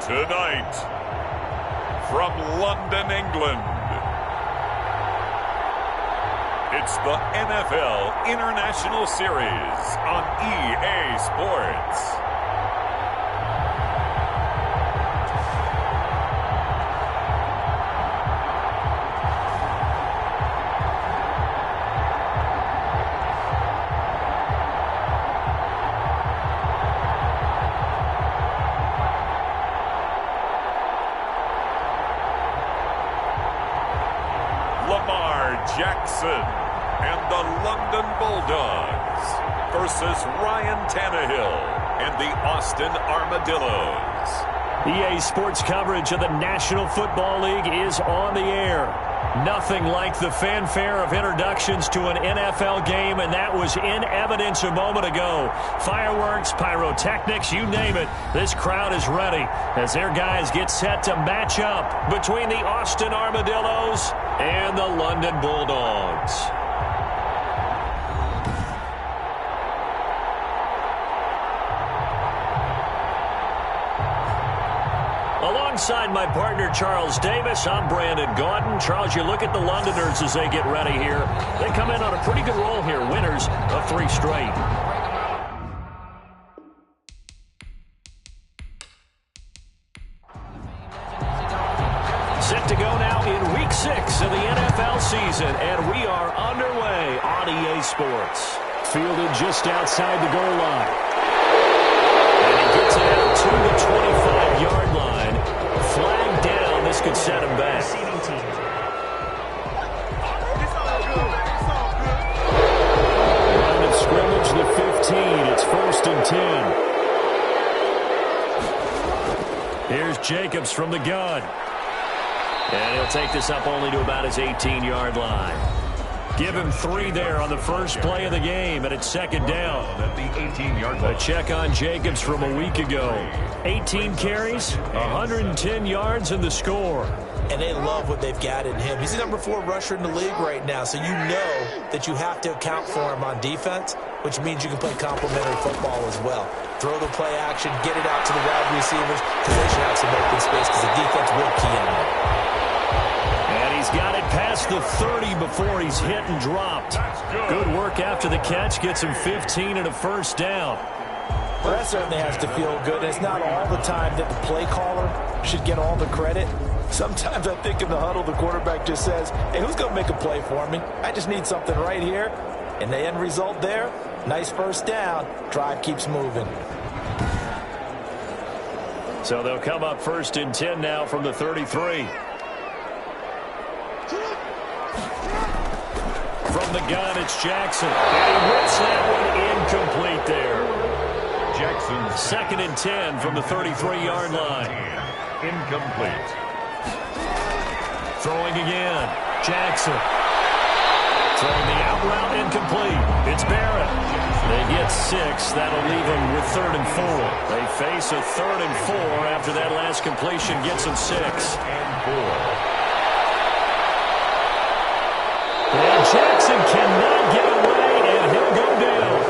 Tonight, from London, England, it's the NFL International Series on EA Sports. Jackson and the London Bulldogs versus Ryan Tannehill and the Austin Armadillos. EA Sports coverage of the National Football League is on the air. Nothing like the fanfare of introductions to an NFL game, and that was in evidence a moment ago. Fireworks, pyrotechnics, you name it. This crowd is ready as their guys get set to match up between the Austin Armadillos and the London Bulldogs. Alongside my partner, Charles Davis, I'm Brandon Gaudin. Charles, you look at the Londoners as they get ready here. They come in on a pretty good roll here, winners of 3 straight. Set to go now in Week 6 of the NFL season, and we are underway on EA Sports. Fielded just outside the goal line. And he gets it out to the 25-yard line. Flag down. This could set him back. Line of scrimmage, the 15. It's 1st and 10. Here's Jacobs from the gun. And he'll take this up only to about his 18-yard line. Give him 3 there on the first play of the game, and it's 2nd down. At the 18-yard line. A check on Jacobs from a week ago. 18 carries, 110 yards, and the score. And they love what they've got in him. He's the number 4 rusher in the league right now, so you know that you have to account for him on defense, which means you can play complementary football as well. Throw the play action, get it out to the wide receivers, because they should have some open space, because the defense will key in there. And he's got it past the 30 before he's hit and dropped. Good work after the catch. Gets him 15 and a 1st down. Well, that certainly has to feel good. It's not all the time that the play caller should get all the credit. Sometimes I think in the huddle, the quarterback just says, hey, who's going to make a play for me? I just need something right here. And the end result there, nice 1st down. Drive keeps moving. So they'll come up 1st and 10 now from the 33. From the gun, it's Jackson. And he whips that one incomplete there. Jackson. 2nd and 10 from the 33-yard line. Incomplete. Throwing again. Jackson. Throwing the out route incomplete. It's Barrett. They get 6. That'll leave them with 3rd and 4. They face a 3rd and 4 after that last completion gets them 6. And 4. And Jackson cannot get away, and he'll go down.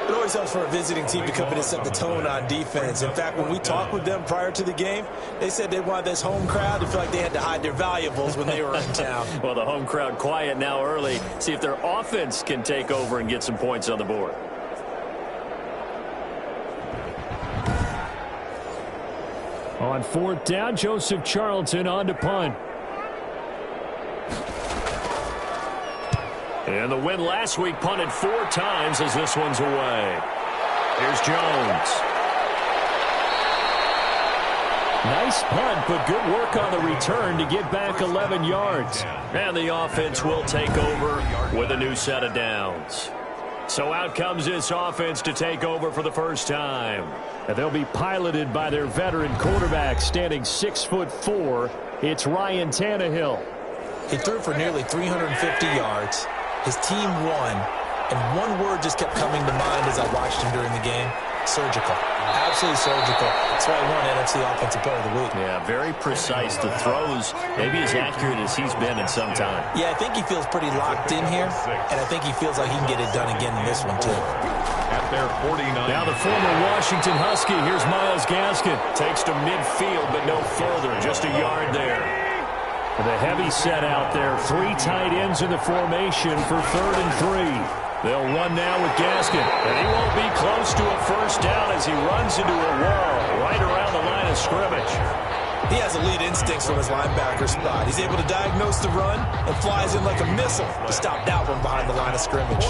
It always helps for a visiting team to come in and set the tone on defense. In fact, when we talked with them prior to the game, they said they wanted this home crowd to feel like they had to hide their valuables when they were in town. Well, the home crowd quiet now early. See if their offense can take over and get some points on the board. On 4th down, Joseph Charlton on to punt. And the win last week punted 4 times as this one's away. Here's Jones. Nice punt, but good work on the return to get back 11 yards. And the offense will take over with a new set of downs. So out comes this offense to take over for the first time. And they'll be piloted by their veteran quarterback, standing 6'4". It's Ryan Tannehill. He threw for nearly 350 yards. His team won, and one word just kept coming to mind as I watched him during the game: surgical. Absolutely surgical. That's why he won NFC Offensive Player of the Week. Yeah, very precise. The throws, maybe as accurate as he's been in some time. Yeah, I think he feels pretty locked in here, and I think he feels like he can get it done again in this one, too. At their 49. Now the former Washington Husky, here's Myles Gaskin. Takes to midfield, but no further, just a yard there. The heavy set out there, 3 tight ends in the formation for 3rd and 3. They'll run now with Gaskin, and he won't be close to a first down as he runs into a wall right around the line of scrimmage. He has elite instincts from his linebacker spot. He's able to diagnose the run and flies in like a missile to stop that one behind the line of scrimmage.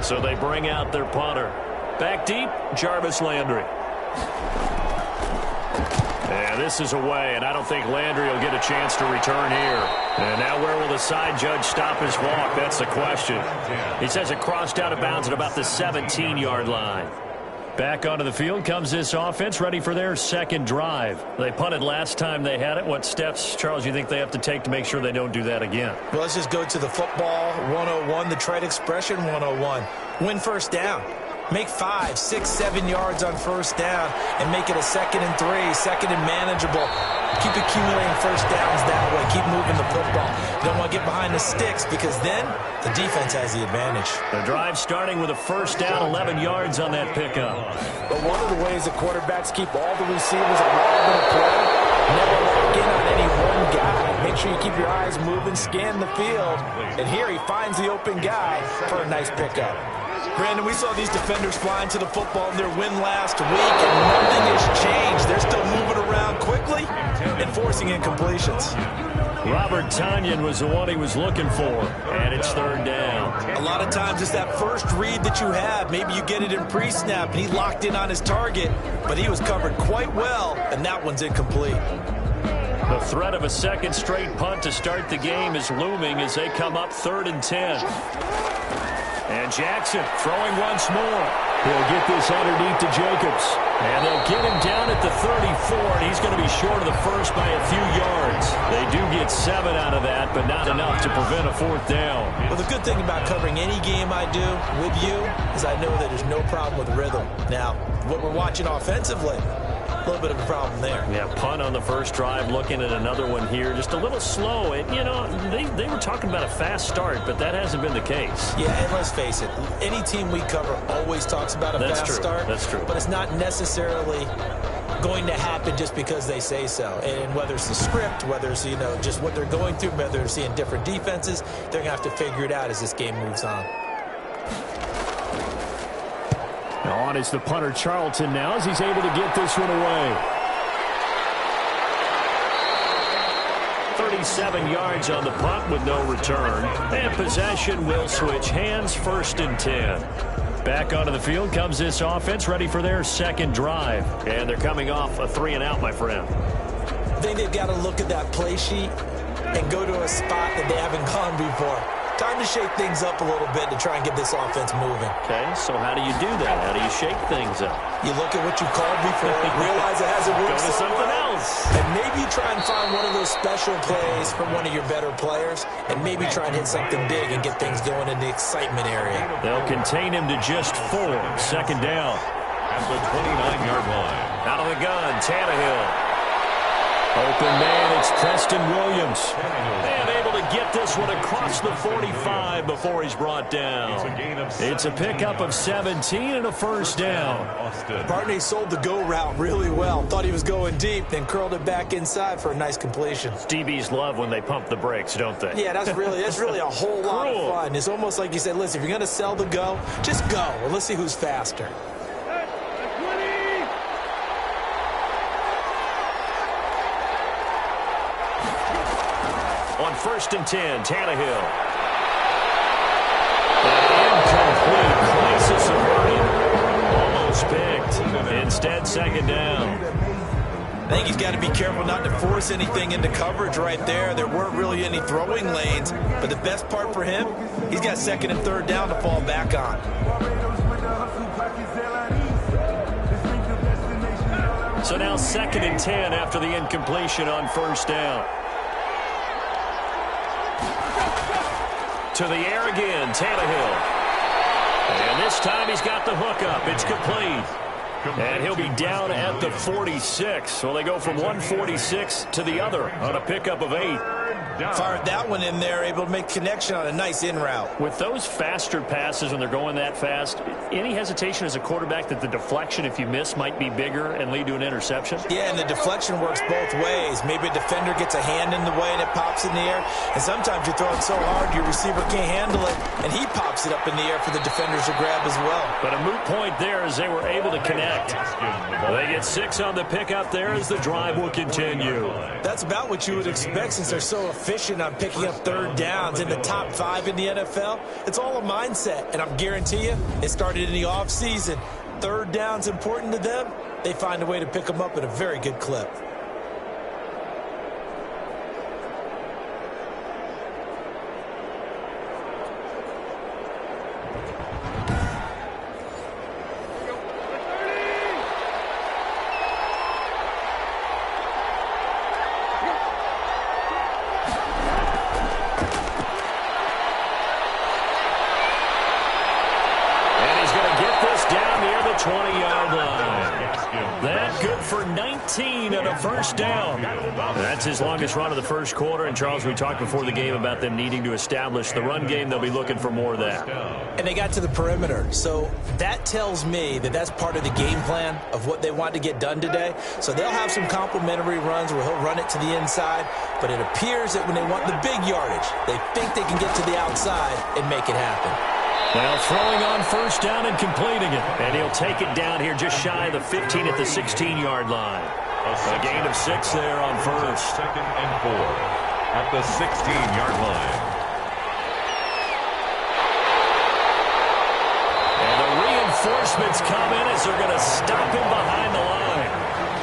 So they bring out their punter. Back deep, Jarvis Landry. And this is away, and I don't think Landry will get a chance to return here. And now where will the side judge stop his walk? That's the question. He says it crossed out of bounds at about the 17-yard line. Back onto the field comes this offense, ready for their second drive. They punted last time they had it. What steps, Charles, you think they have to take to make sure they don't do that again? Well, let's just go to the football 101, the trade expression 101. Win first down. Make 5, 6, 7 yards on first down and make it a 2nd and 3, 2nd and manageable. Keep accumulating first downs that way. Keep moving the football. You don't want to get behind the sticks because then the defense has the advantage. The drive starting with a first down, 11 yards on that pickup. But one of the ways the quarterbacks keep all the receivers alive in a play, never lock in on any one guy. Make sure you keep your eyes moving, scan the field. And here he finds the open guy for a nice pickup. Brandon, we saw these defenders flying to the football in their win last week, and nothing has changed. They're still moving around quickly and forcing incompletions. Robert Tonyan was the one he was looking for, and it's 3rd down. A lot of times it's that first read that you have. Maybe you get it in pre-snap, and he locked in on his target, but he was covered quite well, and that one's incomplete. The threat of a second straight punt to start the game is looming as they come up 3rd and 10. And Jackson throwing once more. He'll get this underneath to Jacobs. And they'll get him down at the 34, and he's going to be short of the first by a few yards. They do get 7 out of that, but not enough to prevent a 4th down. Well, the good thing about covering any game I do with you is I know that there's no problem with rhythm. Now, what we're watching offensively, a little bit of a problem there. Yeah, punt on the first drive, looking at another one here. Just a little slow. And, you know, they were talking about a fast start, but that hasn't been the case. Yeah, and let's face it, any team we cover always talks about a fast start. That's true. But it's not necessarily going to happen just because they say so. And whether it's the script, whether it's, you know, just what they're going through, whether they're seeing different defenses, they're going to have to figure it out as this game moves on. On is the punter Charlton now as he's able to get this one away. 37 yards on the punt with no return. And possession will switch hands, 1st and 10. Back onto the field comes this offense, ready for their second drive. And they're coming off a 3-and-out, my friend. I think they've got to look at that play sheet and go to a spot that they haven't gone before. Time to shake things up a little bit to try and get this offense moving. Okay, so how do you do that? How do you shake things up? You look at what you called before, realize it hasn't worked. Go to something else. And maybe try and find one of those special plays from one of your better players, and maybe try and hit something big and get things going in the excitement area. They'll contain him to just 4. 2nd down. At the 29-yard line. Out of the gun, Tannehill. Open man, it's Preston Williams. And able to get this one across the 45 before he's brought down. It's a pickup of 17 and a 1st down. Barney sold the go route really well. Thought he was going deep, then curled it back inside for a nice completion. DBs love when they pump the brakes, don't they? Yeah, that's really a whole lot of fun. It's almost like you said, listen, if you're going to sell the go, just go. Well, let's see who's faster. On 1st and 10, Tannehill. Incomplete. Crisis averted. Almost picked. Instead, 2nd down. I think he's got to be careful not to force anything into coverage right there. There weren't really any throwing lanes, but the best part for him, he's got 2nd and 3rd down to fall back on. So now 2nd and 10 after the incompletion on 1st down. to the air again, Tannehill. And this time he's got the hook up. It's complete. And he'll be down at the 46. So they go from 146 to the other on a pickup of 8. Fired that one in there, able to make connection on a nice in route. With those faster passes when they're going that fast, any hesitation as a quarterback that the deflection, if you miss, might be bigger and lead to an interception? Yeah, and the deflection works both ways. Maybe a defender gets a hand in the way and it pops in the air. And sometimes you're throwing so hard your receiver can't handle it, and he pops it up in the air for the defenders to grab as well. But a moot point there as they were able to connect. They get 6 on the pickup there as the drive will continue. That's about what you would expect since they're so efficient on picking up third downs in the top 5 in the NFL. It's all a mindset, and I'm guarantee you it started in the offseason. Third down's important to them. They find a way to pick them up at a very good clip. And a first down. That's his longest run of the first quarter. And, Charles, we talked before the game about them needing to establish the run game. They'll be looking for more of that. And they got to the perimeter. So that tells me that that's part of the game plan of what they want to get done today. So they'll have some complimentary runs where he'll run it to the inside. But it appears that when they want the big yardage, they think they can get to the outside and make it happen. Well, throwing on first down and completing it. And he'll take it down here just shy of the 15 at the 16-yard line. A gain of 6 there on first. 2nd and 4 at the 16-yard line. And the reinforcements come in as they're going to stop him behind the line.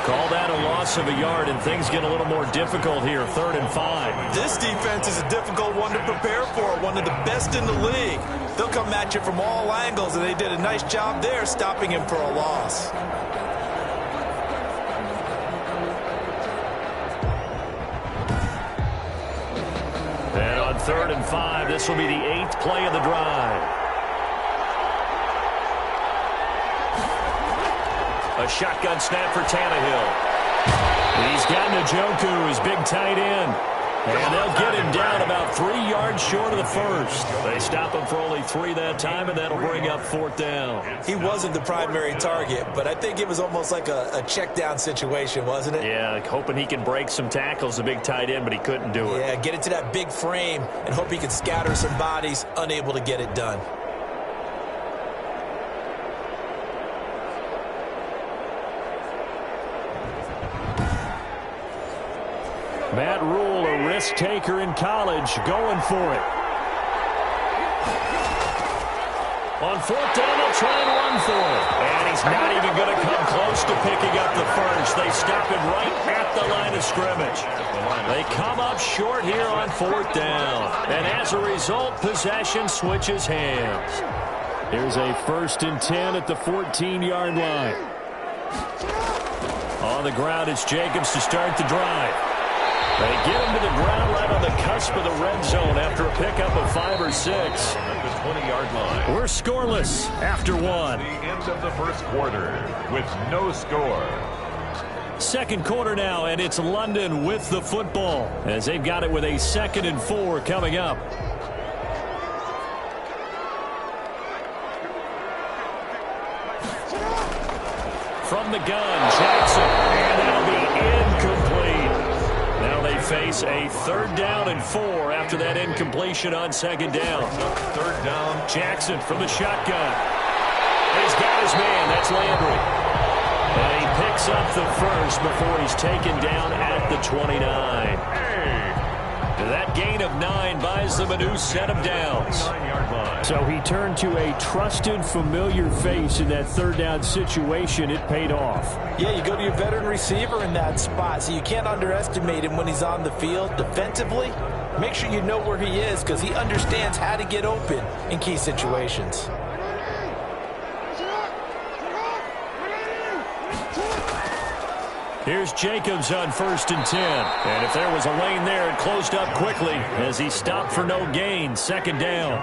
Call that a loss of a yard, and things get a little more difficult here, 3rd and 5. This defense is a difficult one to prepare for, one of the best in the league. They'll come at you from all angles, and they did a nice job there stopping him for a loss. And on 3rd and 5, this will be the 8th play of the drive. A shotgun snap for Tannehill. He's got Njoku, his big tight end. And they'll get him down about 3 yards short of the first. They stop him for only 3 that time, and that'll bring up 4th down. He wasn't the primary target, but I think it was almost like a check down situation, wasn't it? Yeah, hoping he can break some tackles, the big tight end, but he couldn't do it. Yeah, get into that big frame and hope he can scatter some bodies, unable to get it done. Matt Rule, a risk taker in college, going for it. On 4th down, they'll try and run for it. And he's not even going to come close to picking up the first. They stop him right at the line of scrimmage. They come up short here on 4th down. And as a result, possession switches hands. Here's a 1st and 10 at the 14-yard line. On the ground, it's Jacobs to start the drive. They get him to the ground right on the cusp of the red zone after a pickup of 5 or 6. At the 20-yard line. We're scoreless after 1. The end of the first quarter with no score. 2nd quarter now, and it's London with the football as they've got it with a 2nd and 4 coming up. From the gun, Jackson, and that'll be incomplete. Now they face a 3rd down and 4 after that incompletion on 2nd down. 3rd down. Jackson from the shotgun. He's got his man. That's Landry. And he picks up the first before he's taken down at the 29. That gain of 9 buys them a new set of downs. So he turned to a trusted, familiar face in that 3rd down situation. It paid off. Yeah, you go to your veteran receiver in that spot, so you can't underestimate him when he's on the field defensively. Make sure you know where he is because he understands how to get open in key situations. Here's Jacobs on 1st and 10. And if there was a lane there, it closed up quickly as he stopped for no gain. 2nd down.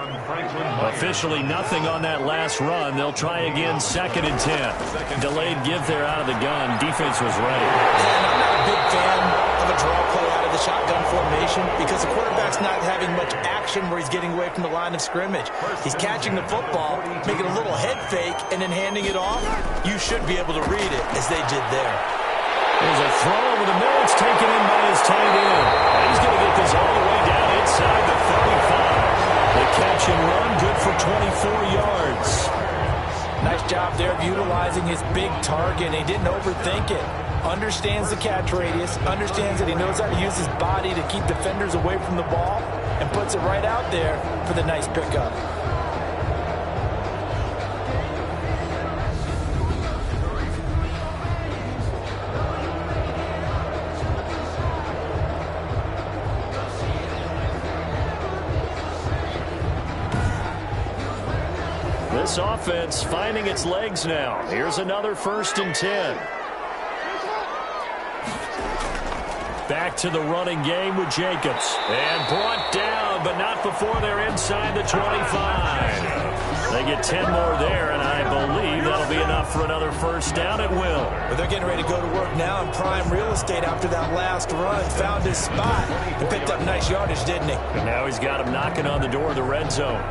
Officially nothing on that last run. They'll try again 2nd and 10. Delayed give there out of the gun. Defense was ready. And I'm not a big fan of a draw play out of the shotgun formation because the quarterback's not having much action where he's getting away from the line of scrimmage. He's catching the football, making a little head fake, and then handing it off. You should be able to read it as they did there. There's a throw over the middle. It's taken in by his tight end. And he's going to get this all the way down inside the 35. The catch and run, good for 24 yards. Nice job there of utilizing his big target. He didn't overthink it. Understands the catch radius, understands that he knows how to use his body to keep defenders away from the ball, and puts it right out there for the nice pickup. This offense finding its legs now. Here's another 1st and 10. Back to the running game with Jacobs. And brought down, but not before they're inside the 25. They get 10 more there, and I believe that'll be enough for another 1st down at will. But they're getting ready to go to work now in prime real estate after that last run. Found his spot and picked up nice yardage, didn't he? And now he's got him knocking on the door of the red zone.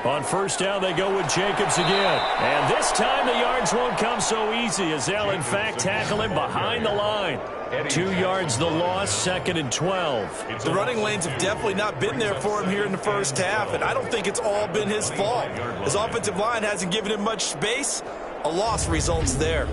On 1st down, they go with Jacobs again. And this time the yards won't come so easy as they'll, in fact, tackle him behind the line. 2 yards the loss, 2nd and 12. The running lanes have definitely not been there for him here in the first half, and I don't think it's all been his fault. His offensive line hasn't given him much space. A loss results there.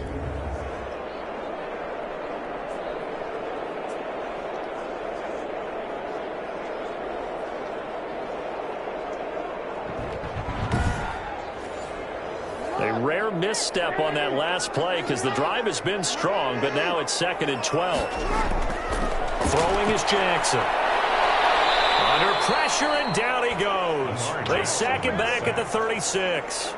A rare misstep on that last play because the drive has been strong, but now it's 2nd and 12. Throwing is Jackson. Under pressure, and down he goes. They sack him back at the 36.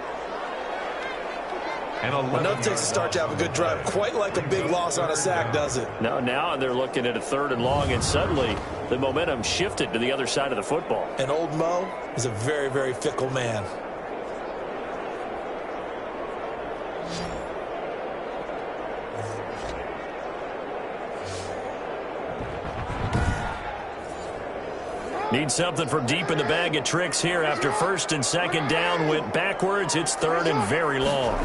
Enough takes a start to have a good drive. Quite like a big loss on a sack, does it? No, now they're looking at a 3rd and long, and suddenly the momentum shifted to the other side of the football. And old Mo is a very, very fickle man. Need something from deep in the bag of tricks here after 1st and 2nd down went backwards. It's 3rd and very long.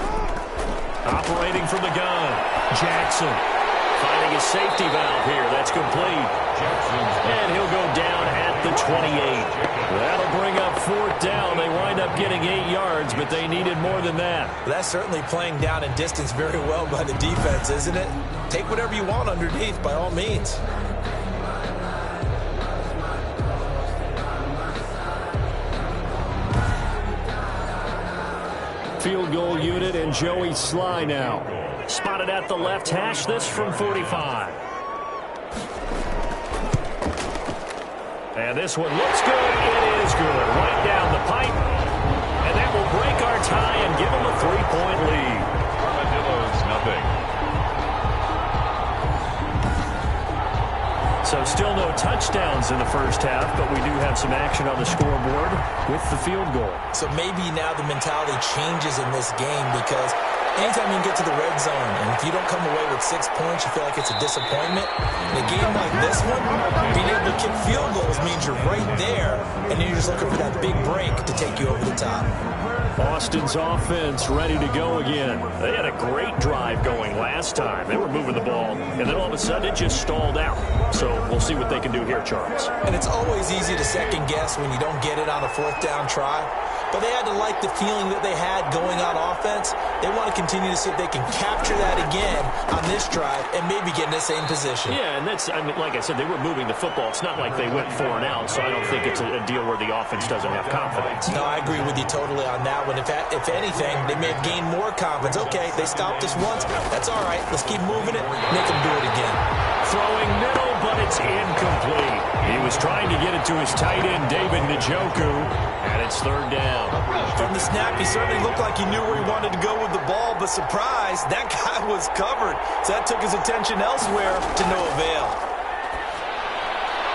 Operating from the gun, Jackson finding a safety valve here. That's complete. And he'll go down at the 28. That'll bring up 4th down. They wind up getting 8 yards, but they needed more than that. That's certainly playing down in distance very well by the defense, isn't it? Take whatever you want underneath, by all means. Field goal unit and Joey Sly now. Spotted at the left hash, this from 45. And this one looks good. It is good. Right down the pipe. And that will break our tie and give them a 3-point lead. Armadillos, nothing. So still no touchdowns in the first half, but we do have some action on the scoreboard with the field goal. So maybe now the mentality changes in this game because anytime you can get to the red zone, and if you don't come away with 6 points, you feel like it's a disappointment. In a game like this one, being able to kick field goals means you're right there, and then you're just looking for that big break to take you over the top. Austin's offense ready to go again. They had a great drive going last time. They were moving the ball, and then all of a sudden it just stalled out. So we'll see what they can do here, Charles. And it's always easy to second guess when you don't get it on a 4th down try. But they had to like the feeling that they had going on offense. They want to continue to see if they can capture that again on this drive and maybe get in the same position. Yeah, and that's, I mean, like I said, they were moving the football. It's not like they went 4 and out, so I don't think it's a deal where the offense doesn't have confidence. No, I agree with you totally on that one. If anything, they may have gained more confidence. Okay, they stopped us once. That's all right. Let's keep moving it. Make them do it again. Throwing middle, but it's incomplete. He was trying to get it to his tight end, David Njoku, and it's third down. From the snap, he certainly looked like he knew where he wanted to go with the ball, but surprise, that guy was covered. So that took his attention elsewhere to no avail.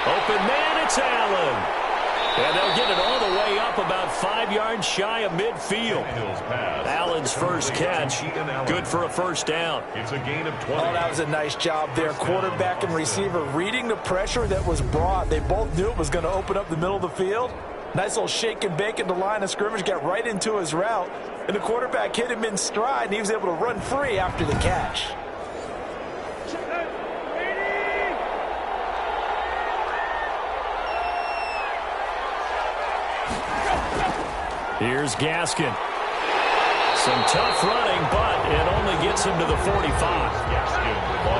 Open man, it's Allen. And they'll get it all the way up about 5 yards shy of midfield. Allen's first catch, good for a first down. It's a gain of 20. Oh, that was a nice job there. Quarterback and receiver reading the pressure that was brought. They both knew it was going to open up the middle of the field. Nice little shake and bake at the line of scrimmage, got right into his route. And the quarterback hit him in stride, and he was able to run free after the catch. Here's Gaskin. Some tough running, but it only gets him to the 45.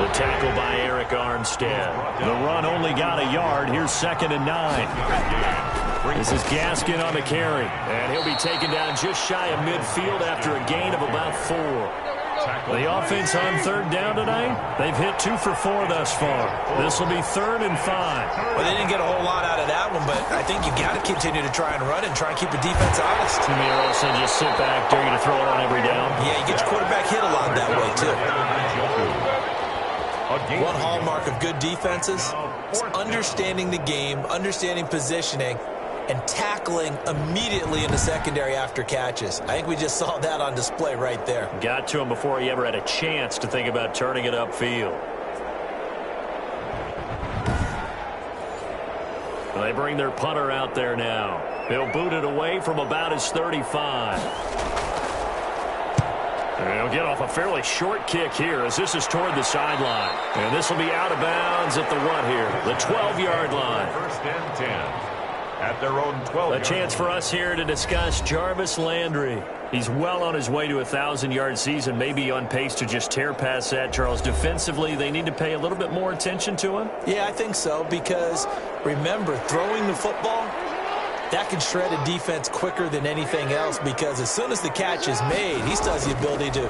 The tackle by Eric Armstead. The run only got a yard. Here's 2nd and 9. This is Gaskin on the carry. And he'll be taken down just shy of midfield after a gain of about 4. The offense on third down tonight, they've hit 2 for 4 thus far. This will be 3rd and 5. Well, they didn't get a whole lot out of that one, but I think you got to continue to try and run and try and keep the defense honest. Miro said just sit back, dare you to throw it on every down. Yeah, you get your quarterback hit a lot that way, too. One hallmark of good defenses is understanding the game, understanding positioning, and tackling immediately in the secondary after catches. I think we just saw that on display right there. Got to him before he ever had a chance to think about turning it upfield. They bring their punter out there now. He'll boot it away from about his 35. And he'll get off a fairly short kick here as this is toward the sideline. And this will be out of bounds at the what here? The 12-yard line. 1st and 10. At their own 12. A chance for us here to discuss Jarvis Landry. He's well on his way to a 1,000-yard season, maybe on pace to just tear past that, Charles. Defensively, they need to pay a little bit more attention to him? Yeah, I think so, because remember, throwing the football, that can shred a defense quicker than anything else, because as soon as the catch is made, he still has the ability to,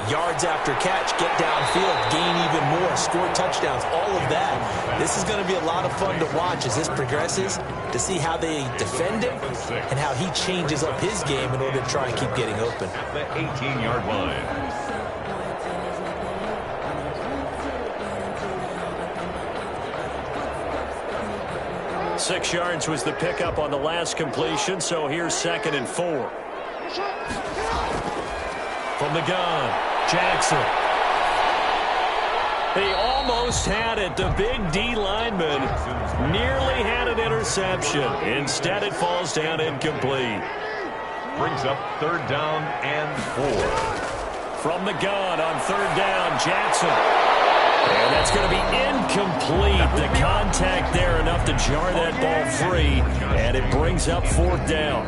yards after catch, get downfield, gain even more, score touchdowns, all of that. This is going to be a lot of fun to watch as this progresses, to see how they defend him and how he changes up his game in order to try and keep getting open. The 18-yard line. 6 yards was the pickup on the last completion, so here's 2nd and 4. From the gun, Jackson. He almost had it. The big D lineman nearly had an interception. Instead, it falls down incomplete. Brings up 3rd down and 4. From the gun on 3rd down, Jackson. And that's going to be incomplete. The contact there enough to jar that ball free, and it brings up 4th down.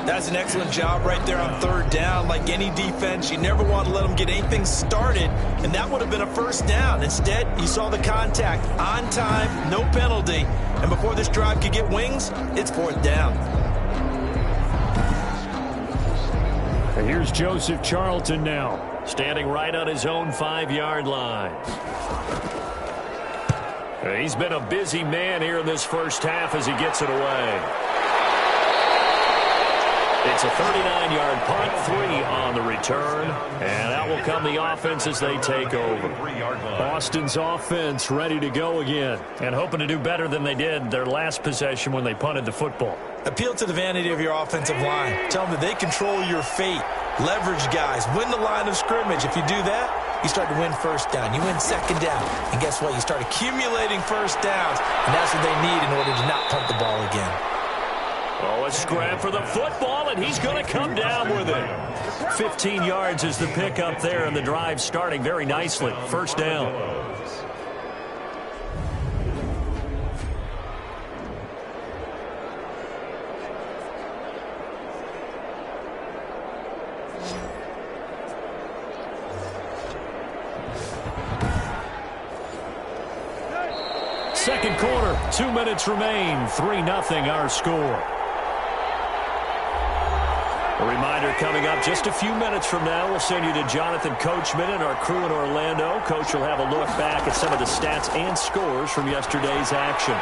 That's an excellent job right there on 3rd down. Like any defense, you never want to let them get anything started, and that would have been a 1st down. Instead, you saw the contact on time, no penalty, and before this drive could get wings, it's 4th down. And here's Joseph Charlton now, standing right on his own 5-yard line. He's been a busy man here in this first half as he gets it away. It's a 39-yard punt, 3 on the return, and that will come the offense as they take over. Boston's offense ready to go again and hoping to do better than they did their last possession when they punted the football. Appeal to the vanity of your offensive line. Tell them that they control your fate. Leverage guys. Win the line of scrimmage. If you do that, you start to win 1st down. You win 2nd down. And guess what? You start accumulating 1st downs, and that's what they need in order to not punt the ball again. Oh, a scrap for the football, and he's going to come down with it. 15 yards is the pickup there, and the drive starting very nicely. 1st down. Second quarter, 2 minutes remain. 3-0 our score. A reminder coming up just a few minutes from now. We'll send you to Jonathan Coachman and our crew in Orlando. Coach will have a look back at some of the stats and scores from yesterday's action.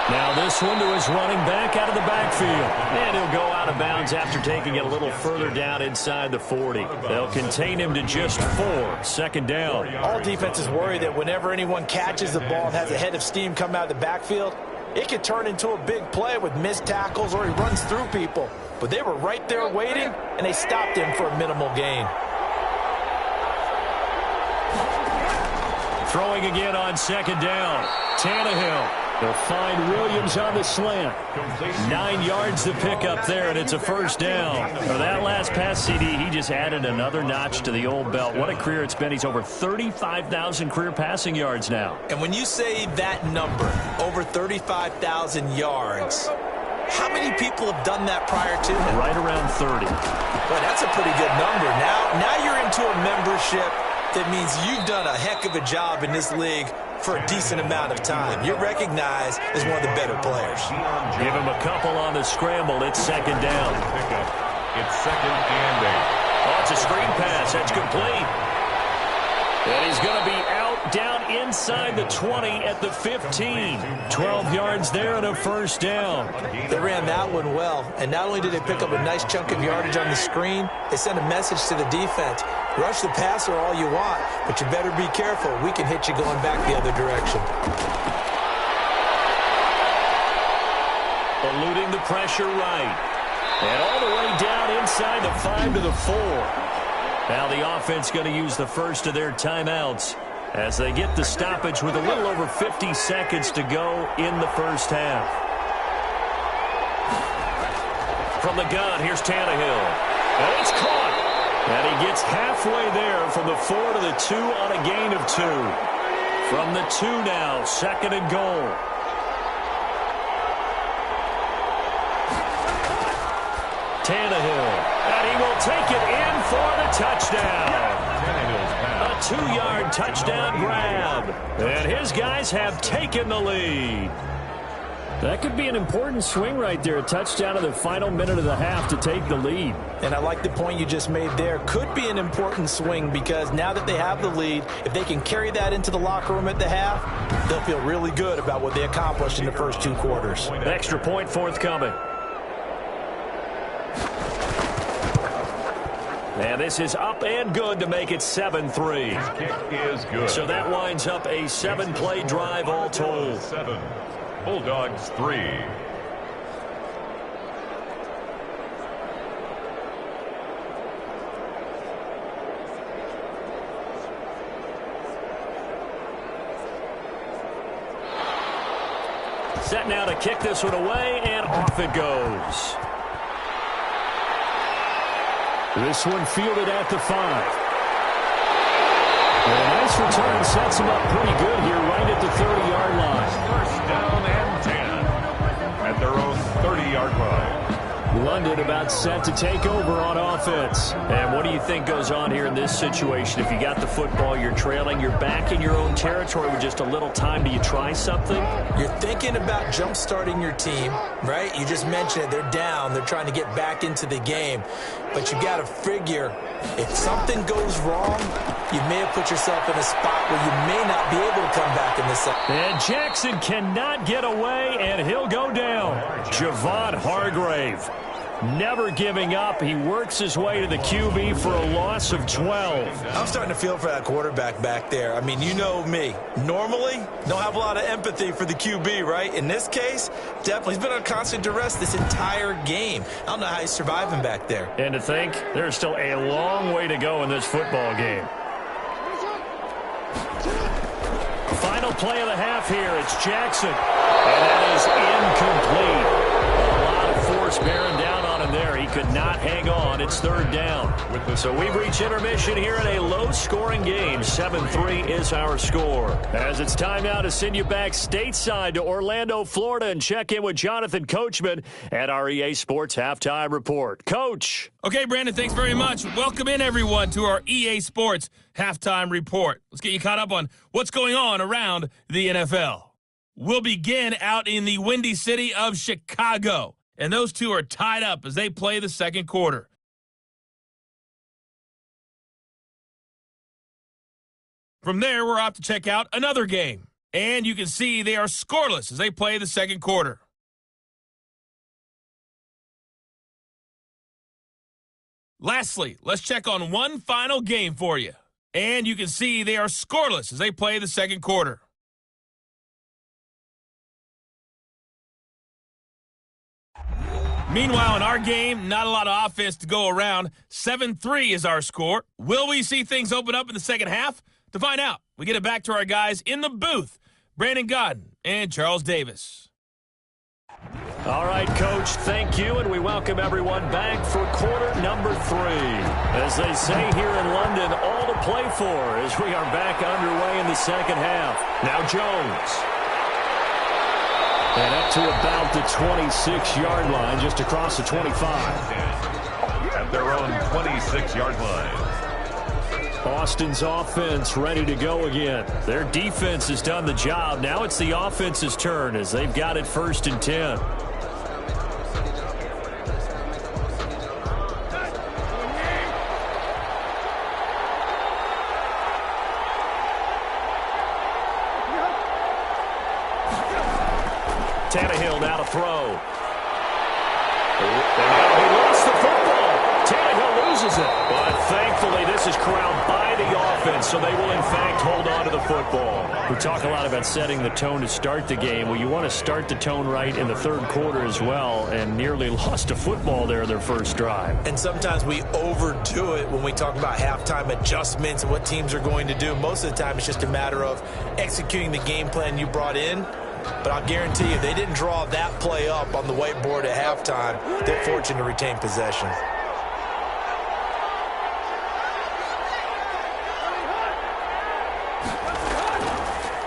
Now this one to his running back out of the backfield. And he'll go out of bounds after taking it a little further down inside the 40. They'll contain him to just 4. Second down. All defenses worry that whenever anyone catches the ball and has a head of steam come out of the backfield, it could turn into a big play with missed tackles or he runs through people. But they were right there waiting, and they stopped him for a minimal gain. Throwing again on second down. Tannehill. They'll find Williams on the slant. 9 yards to pick up there, and it's a first down. For that last pass, CD, he just added another notch to the old belt. What a career it's been. He's over 35,000 career passing yards now. And when you say that number, over 35,000 yards, how many people have done that prior to him? Right around 30. Well, that's a pretty good number. Now you're into a membership that means you've done a heck of a job in this league for a decent amount of time. You're recognized as one of the better players. Give him a couple on the scramble. It's second down. It's second and 8. Oh, it's a screen pass. That's complete. And he's going to be out down inside the 20 at the 15. 12 yards there and a first down. They ran that one well. And not only did they pick up a nice chunk of yardage on the screen, they sent a message to the defense. Rush the passer all you want, but you better be careful. We can hit you going back the other direction. Eluding the pressure right. And all the way down inside the 5 to the 4. Now the offense going to use the first of their timeouts as they get the stoppage with a little over 50 seconds to go in the first half. From the gun, here's Tannehill. And it's caught. And he gets halfway there from the 4 to the 2 on a gain of 2. From the 2 now, second and goal. Tannehill. And he will take it in for the touchdown. A 2-yard touchdown grab. And his guys have taken the lead. That could be an important swing right there. A touchdown in the final minute of the half to take the lead. And I like the point you just made there. Could be an important swing because now that they have the lead, if they can carry that into the locker room at the half, they'll feel really good about what they accomplished in the first 2 quarters. Extra point forthcoming. And this is up and good to make it 7-3. Kick is good. So that winds up a 7-play drive all told. 7. Bulldogs 3. Set now to kick this one away, and off it goes. This one fielded at the 5. And a nice return sets him up pretty good here right at the 30-yard line. First down and 10 at their own 30-yard line. London about set to take over on offense. And what do you think goes on here in this situation? If you got the football, you're trailing, you're back in your own territory with just a little time. Do you try something? You're thinking about jump-starting your team, right? You just mentioned it. They're down. They're trying to get back into the game. But you got to figure if something goes wrong, you may have put yourself in a spot where you may not be able to come back in this. And Jackson cannot get away, and he'll go down. Javon Hargrave. Never giving up. He works his way to the QB for a loss of 12. I'm starting to feel for that quarterback back there. I mean, you know me. Normally, don't have a lot of empathy for the QB, right? In this case, definitely. He's been on constant duress this entire game. I don't know how he's surviving back there. And to think, there's still a long way to go in this football game. Final play of the half here. It's Jackson. And that is incomplete. A lot of force bearing down on him there. He could not hang on. It's third down. So we've reached intermission here in a low-scoring game. 7-3 is our score. As it's time now to send you back stateside to Orlando, Florida, and check in with Jonathan Coachman at our EA Sports Halftime Report. Coach. Okay, Brandon, thanks very much. Welcome in, everyone, to our EA Sports Halftime Report. Let's get you caught up on what's going on around the NFL. We'll begin out in the windy city of Chicago. And those two are tied up as they play the second quarter. From there, we're off to check out another game. And you can see they are scoreless as they play the second quarter. Lastly, let's check on one final game for you. And you can see they are scoreless as they play the second quarter. Meanwhile, in our game, not a lot of offense to go around. 7-3 is our score. Will we see things open up in the second half? To find out, we get it back to our guys in the booth, Brandon Godden and Charles Davis. All right, Coach, thank you, and we welcome everyone back for quarter number 3. As they say here in London, all to play for as we are back underway in the second half. Now Jones. And up to about the 26-yard line, just across the 25. At their own 26-yard line. Austin's offense ready to go again. Their defense has done the job. Now it's the offense's turn as they've got it 1st and 10. Tannehill now to throw. And now he lost the football. Tannehill loses it. But thankfully, this is corralled by the offense, so they will, in fact, hold on to the football. We talk a lot about setting the tone to start the game. Well, you want to start the tone right in the third quarter as well, and nearly lost a football there in their first drive. And sometimes we overdo it when we talk about halftime adjustments and what teams are going to do. Most of the time, it's just a matter of executing the game plan you brought in. But I'll guarantee you, they didn't draw that play up on the whiteboard at halftime. They're fortunate to retain possession.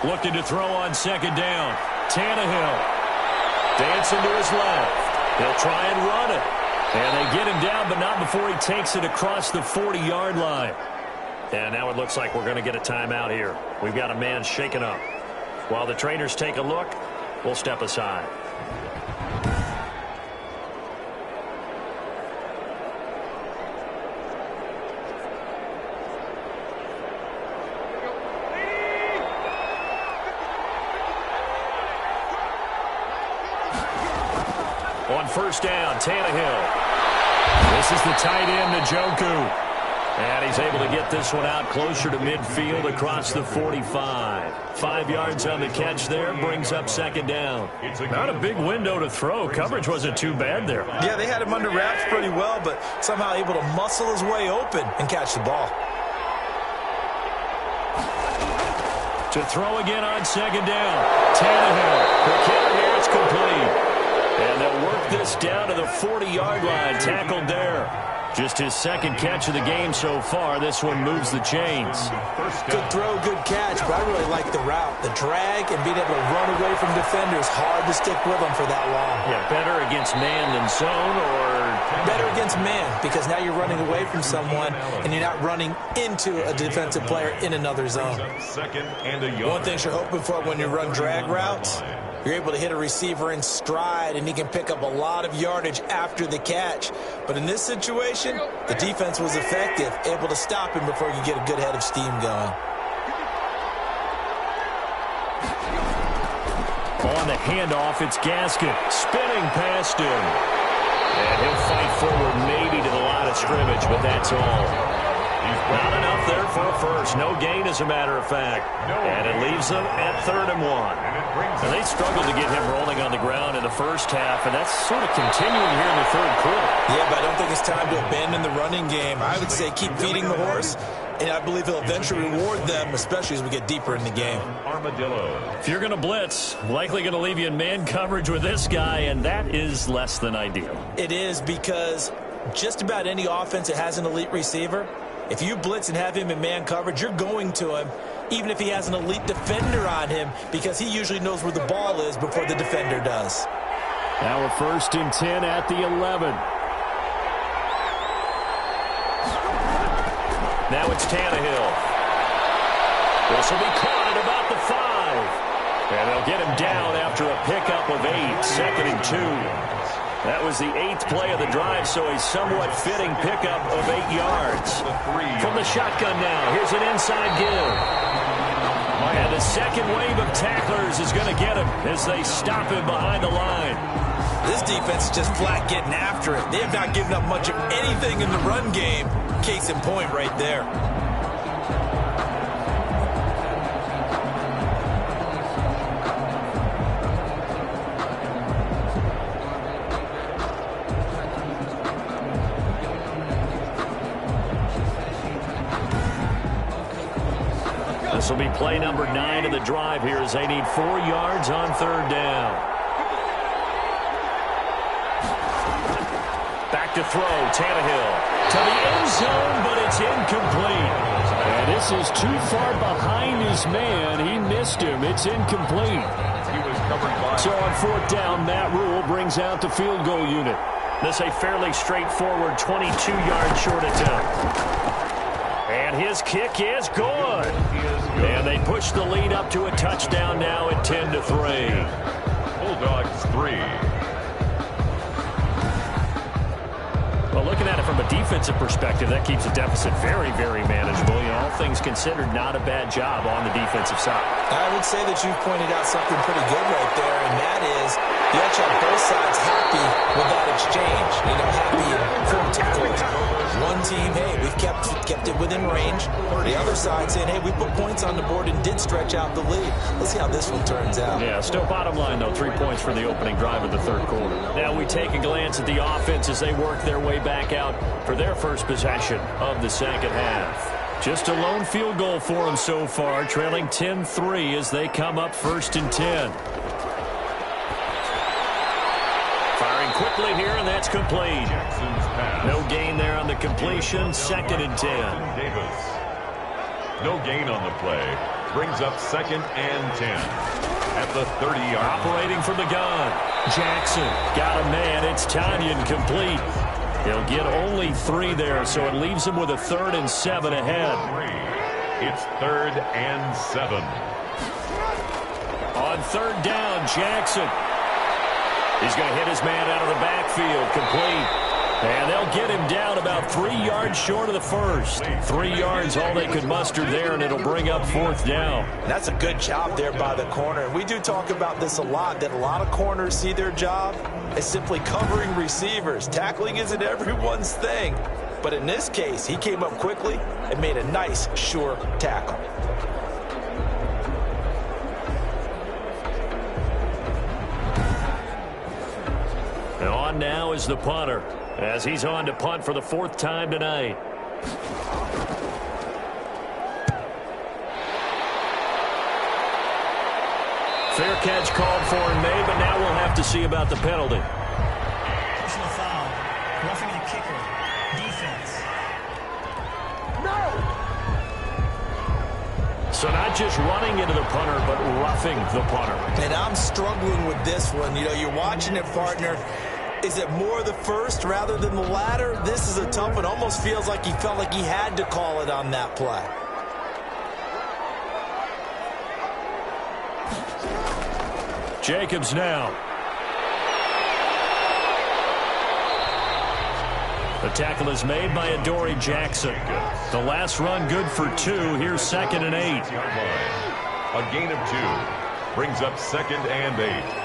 Looking to throw on second down. Tannehill dancing to his left. He'll try and run it. And they get him down, but not before he takes it across the 40-yard line. And now it looks like we're going to get a timeout here. We've got a man shaken up. While the trainers take a look, we'll step aside. On first down, Tannehill. This is the tight end, Njoku. And he's able to get this one out closer to midfield across the 45. 5 yards on the catch there, brings up second down. Not a big window to throw. Coverage wasn't too bad there. Yeah, they had him under wraps pretty well, but somehow able to muscle his way open and catch the ball. To throw again on second down. Tannehill. The kick here, it's complete. And they'll work this down to the 40-yard line. Tackled there. Just his second catch of the game so far. This one moves the chains. Good throw, good catch, but I really like the route. The drag and being able to run away from defenders. Hard to stick with them for that long. Yeah, better against man than zone, or better against man, because now you're running away from someone and you're not running into a defensive player in another zone. One thing you're hoping for when you run drag routes, you're able to hit a receiver in stride, and he can pick up a lot of yardage after the catch. But in this situation, the defense was effective, able to stop him before he could get a good head of steam going. On the handoff, it's Gaskin spinning past him. And he'll fight forward maybe to the line of scrimmage, but that's all. Not enough there for a first. No gain, as a matter of fact. And it leaves them at 3rd and 1. And they struggled to get him rolling on the ground in the first half, and that's sort of continuing here in the third quarter. Yeah, but I don't think it's time to abandon the running game. I would say keep feeding the horse, and I believe he'll eventually reward them, especially as we get deeper in the game. Armadillos. If you're going to blitz, likely going to leave you in man coverage with this guy, and that is less than ideal. It is, because just about any offense that has an elite receiver, if you blitz and have him in man coverage, you're going to him, even if he has an elite defender on him, because he usually knows where the ball is before the defender does. Now we're 1st and 10 at the 11. Now it's Tannehill. This will be caught at about the 5. And they'll get him down after a pickup of 8, 2nd and 2. That was the 8th play of the drive, so a somewhat fitting pickup of 8 yards. From the shotgun now, here's an inside give. And the second wave of tacklers is going to get him as they stop him behind the line. This defense is just flat getting after it. They have not given up much of anything in the run game. Case in point right there. This will be play number 9 of the drive here as they need 4 yards on 3rd down. Back to throw, Tannehill. To the end zone, but it's incomplete. And this is too far behind his man. He missed him. It's incomplete. So on 4th down, Matt Rule brings out the field goal unit. This a fairly straightforward 22-yard short attempt. And his kick is good. And they push the lead up to a touchdown now at 10-3. Bulldogs 3. Well, looking at it from a defensive perspective, that keeps the deficit very, very manageable. You know, all things considered, not a bad job on the defensive side. I would say that you've pointed out something pretty good right there, and that is you actually have both sides happy with that exchange. You know, happy in quotes, of course. One team, hey, we've kept it within range. The other side saying, hey, we put points on the board and did stretch out the lead. Let's see how this one turns out. Yeah, still bottom line, though, 3 points for the opening drive of the 3rd quarter. Now we take a glance at the offense as they work their way back out for their first possession of the 2nd half. Just a lone field goal for them so far, trailing 10-3 as they come up 1st and 10. Firing quickly here, and that's complete. No gain there on the completion, 2nd and 10. Davis. No gain on the play. Brings up 2nd and 10 at the 30-yard line. Operating from the gun. Jackson got a man. It's Tanyan complete. He'll get only 3 there, so it leaves him with a 3rd and 7 ahead. It's 3rd and 7. On 3rd down, Jackson. He's going to hit his man out of the backfield, complete. And they'll get him down about 3 yards short of the first. 3 yards, all they could muster there, and it'll bring up 4th down. That's a good job there by the corner. We do talk about this a lot, that a lot of corners see their job as simply covering receivers. Tackling isn't everyone's thing. But in this case, he came up quickly and made a nice, sure tackle. And on now is the punter, as he's on to punt for the 4th time tonight. Fair catch called for and made, but now we'll have to see about the penalty. Personal foul. Roughing the kicker. Defense. So not just running into the punter, but roughing the punter. And I'm struggling with this one. You know, you're watching it, partner. Is it more the first rather than the latter? This is a tough one. Almost feels like he felt like he had to call it on that play. Jacobs now. The tackle is made by Adoree Jackson. The last run good for 2. Here's 2nd and 8. A gain of 2. Brings up 2nd and 8.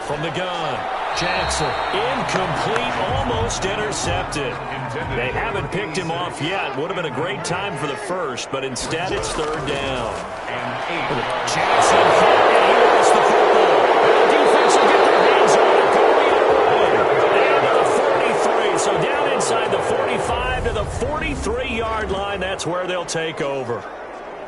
From the gun, Jackson, incomplete, almost intercepted. They haven't picked him off yet. Would have been a great time for the first, but instead it's 3rd down. And 8. Jackson, and he lost the football. The defense will get their hands on it. Down to the 43, so down inside the 45 to the 43-yard line. That's where they'll take over.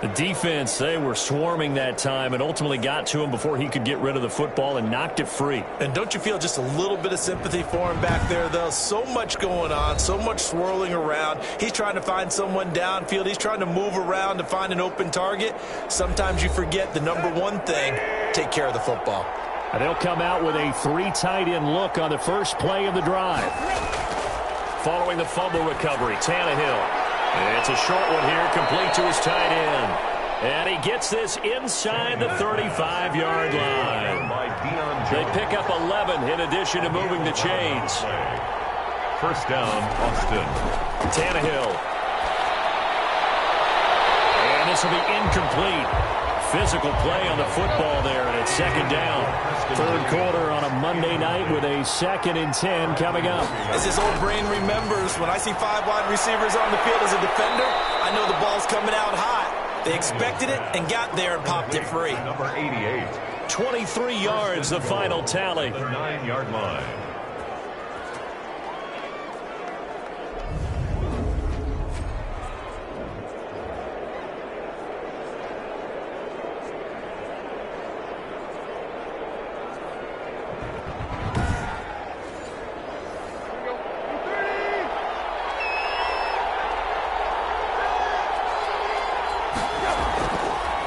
The defense, they were swarming that time and ultimately got to him before he could get rid of the football and knocked it free. And don't you feel just a little bit of sympathy for him back there, though? So much going on, so much swirling around. He's trying to find someone downfield. He's trying to move around to find an open target. Sometimes you forget the number one thing, take care of the football. And they'll come out with a 3 tight end look on the first play of the drive. Following the fumble recovery, Tannehill. It's a short one here, complete to his tight end. And he gets this inside the 35-yard line. They pick up 11 in addition to moving the chains. First down, Austin. Tannehill. And this will be incomplete. Physical play on the football there, and it's second down. Third quarter on a Monday night with a 2nd and 10 coming up. As his old brain remembers, when I see 5 wide receivers on the field as a defender, I know the ball's coming out hot. They expected it and got there and popped it free. Number 88. 23 yards, the final tally. The 9-yard line.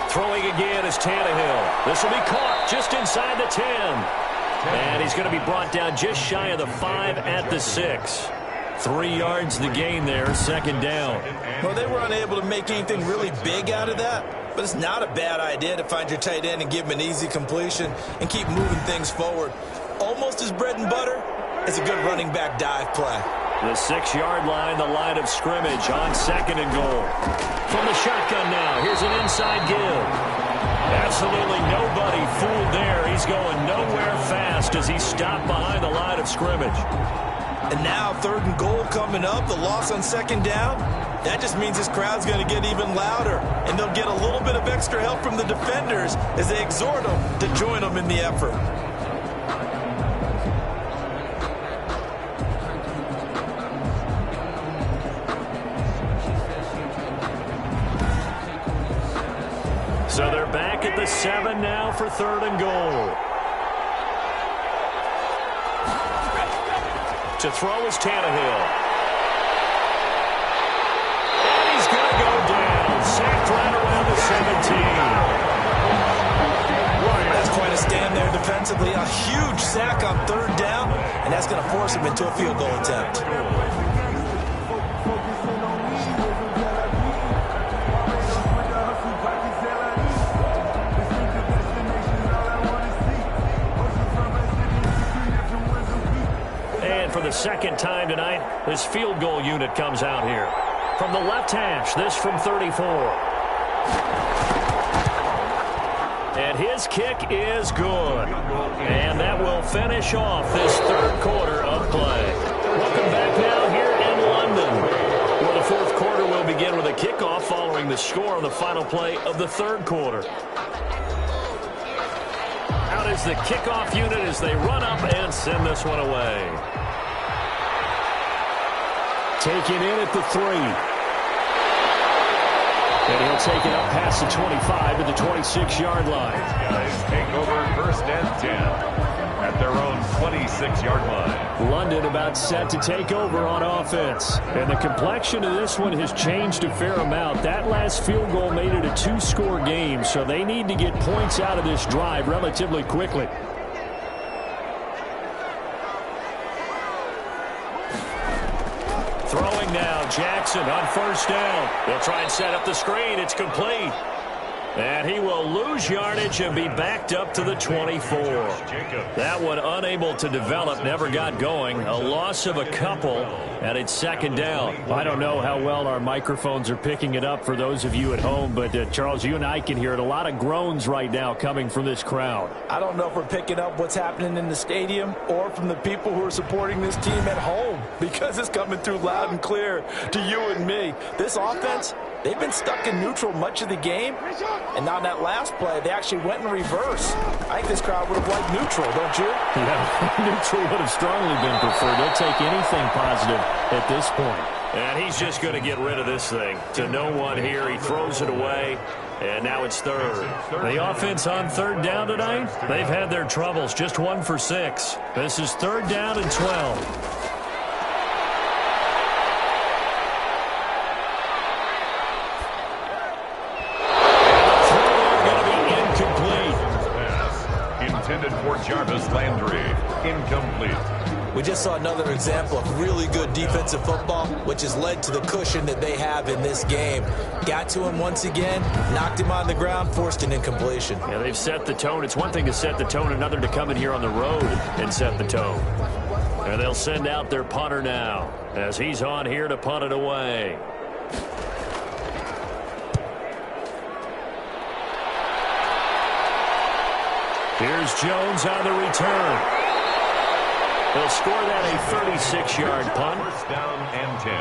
Throwing again is Tannehill. This will be caught just inside the 10. And he's going to be brought down just shy of the 5 at the 6. 3 yards the gain there, second down. Well, they were unable to make anything really big out of that, but it's not a bad idea to find your tight end and give him an easy completion and keep moving things forward. Almost as bread and butter as a good running back dive play. The 6-yard line, the line of scrimmage on 2nd and goal. From the shotgun now, here's an inside give. Absolutely nobody fooled there. He's going nowhere fast as he's stopped behind the line of scrimmage. And now 3rd and goal coming up, the loss on 2nd down. That just means this crowd's going to get even louder, and they'll get a little bit of extra help from the defenders as they exhort them to join them in the effort. So they're back at the 7 now for 3rd and goal. To throw is Tannehill. And he's going to go down. Sacked right around the 17. That's quite a stand there defensively. A huge sack on 3rd down, and that's going to force him into a field goal attempt. For the 2nd time tonight, this field goal unit comes out here. From the left hash, this from 34. And his kick is good. And that will finish off this 3rd quarter of play. Welcome back now here in London, where the 4th quarter will begin with a kickoff following the score on the final play of the 3rd quarter. Out is the kickoff unit as they run up and send this one away. Taken in at the 3. And he'll take it up past the 25 to the 26-yard line. Guys take over 1st and 10 at their own 26-yard line. London about set to take over on offense. And the complexion of this one has changed a fair amount. That last field goal made it a 2-score game, so they need to get points out of this drive relatively quickly. Throwing now, Jackson on 1st down. They'll try and set up the screen. It's complete. And he will lose yardage and be backed up to the 24. That one unable to develop, never got going. A loss of a couple, and it's 2nd down. I don't know how well our microphones are picking it up for those of you at home, but Charles, you and I can hear it. A lot of groans right now coming from this crowd. I don't know if we're picking up what's happening in the stadium or from the people who are supporting this team at home, because it's coming through loud and clear to you and me. This offense, they've been stuck in neutral much of the game, and on that last play, they actually went in reverse. I think this crowd would have liked neutral, don't you? Yeah, neutral would have strongly been preferred. They'll take anything positive at this point. And he's just going to get rid of this thing. To no one here, he throws it away, and now it's 3rd. The offense on 3rd down tonight, they've had their troubles, just 1 for 6. This is 3rd down and 12. Intended for Jarvis Landry. Incomplete. We just saw another example of really good defensive football, which has led to the cushion that they have in this game. Got to him once again, knocked him on the ground, forced an incompletion. Yeah, they've set the tone. It's one thing to set the tone, another to come in here on the road and set the tone. And they'll send out their punter now as he's on here to punt it away. Here's Jones on the return. They'll score that a 36-yard punt. First down and 10